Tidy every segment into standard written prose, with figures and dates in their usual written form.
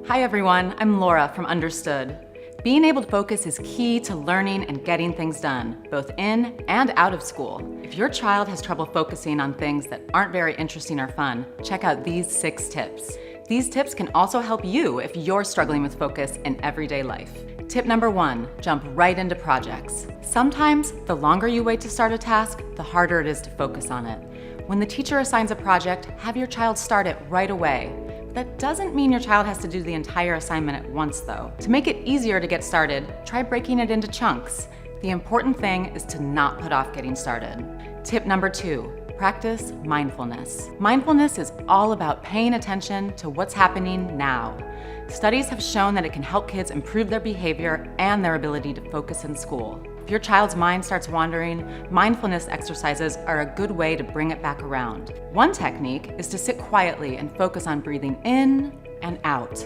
Hi everyone, I'm Laura from Understood. Being able to focus is key to learning and getting things done, both in and out of school. If your child has trouble focusing on things that aren't very interesting or fun, check out these 6 tips. These tips can also help you if you're struggling with focus in everyday life. Tip number 1, jump right into projects. Sometimes, the longer you wait to start a task, the harder it is to focus on it. When the teacher assigns a project, have your child start it right away. That doesn't mean your child has to do the entire assignment at once though. To make it easier to get started, try breaking it into chunks. The important thing is to not put off getting started. Tip number 2, practice mindfulness. Mindfulness is all about paying attention to what's happening now. Studies have shown that it can help kids improve their behavior and their ability to focus in school. If your child's mind starts wandering, mindfulness exercises are a good way to bring it back around. One technique is to sit quietly and focus on breathing in and out.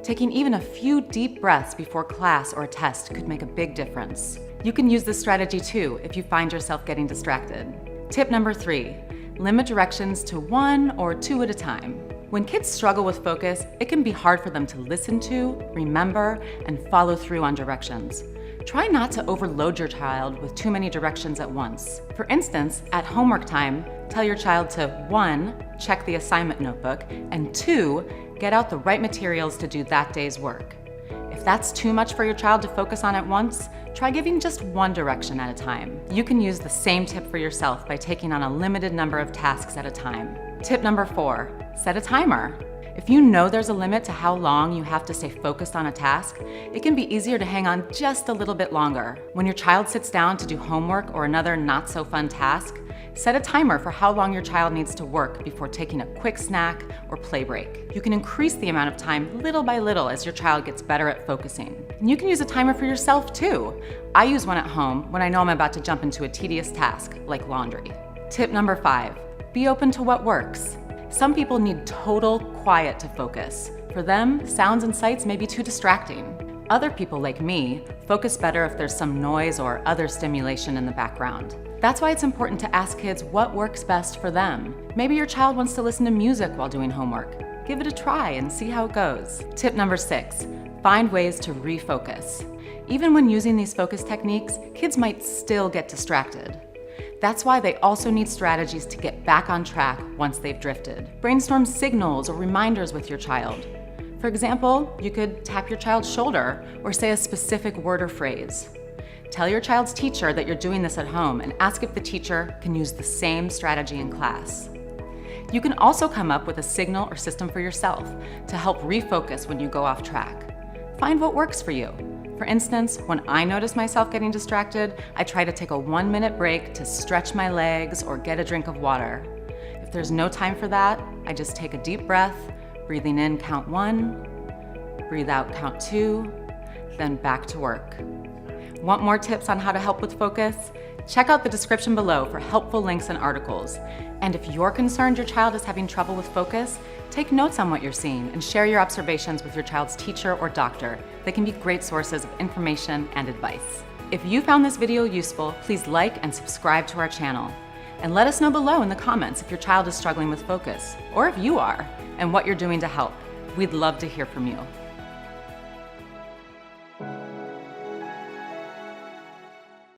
Taking even a few deep breaths before class or a test could make a big difference. You can use this strategy too if you find yourself getting distracted. Tip number 3, limit directions to 1 or 2 at a time. When kids struggle with focus, it can be hard for them to listen to, remember, and follow through on directions. Try not to overload your child with too many directions at once. For instance, at homework time, tell your child to 1, check the assignment notebook, and 2, get out the right materials to do that day's work. If that's too much for your child to focus on at once, try giving just 1 direction at a time. You can use the same tip for yourself by taking on a limited number of tasks at a time. Tip number 4, set a timer. If you know there's a limit to how long you have to stay focused on a task, it can be easier to hang on just a little bit longer. When your child sits down to do homework or another not-so-fun task, set a timer for how long your child needs to work before taking a quick snack or play break. You can increase the amount of time little by little as your child gets better at focusing. And you can use a timer for yourself too. I use one at home when I know I'm about to jump into a tedious task, like laundry. Tip number 5, be open to what works. Some people need total quiet to focus. For them, sounds and sights may be too distracting. Other people, like me, focus better if there's some noise or other stimulation in the background. That's why it's important to ask kids what works best for them. Maybe your child wants to listen to music while doing homework. Give it a try and see how it goes. Tip number 6, find ways to refocus. Even when using these focus techniques, kids might still get distracted. That's why they also need strategies to get back on track once they've drifted. Brainstorm signals or reminders with your child. For example, you could tap your child's shoulder or say a specific word or phrase. Tell your child's teacher that you're doing this at home and ask if the teacher can use the same strategy in class. You can also come up with a signal or system for yourself to help refocus when you go off track. Find what works for you. For instance, when I notice myself getting distracted, I try to take a 1-minute break to stretch my legs or get a drink of water. If there's no time for that, I just take a deep breath, breathing in, count 1, breathe out, count 2, then back to work. Want more tips on how to help with focus? Check out the description below for helpful links and articles. And if you're concerned your child is having trouble with focus, take notes on what you're seeing and share your observations with your child's teacher or doctor. They can be great sources of information and advice. If you found this video useful, please like and subscribe to our channel. And let us know below in the comments if your child is struggling with focus, or if you are, and what you're doing to help. We'd love to hear from you.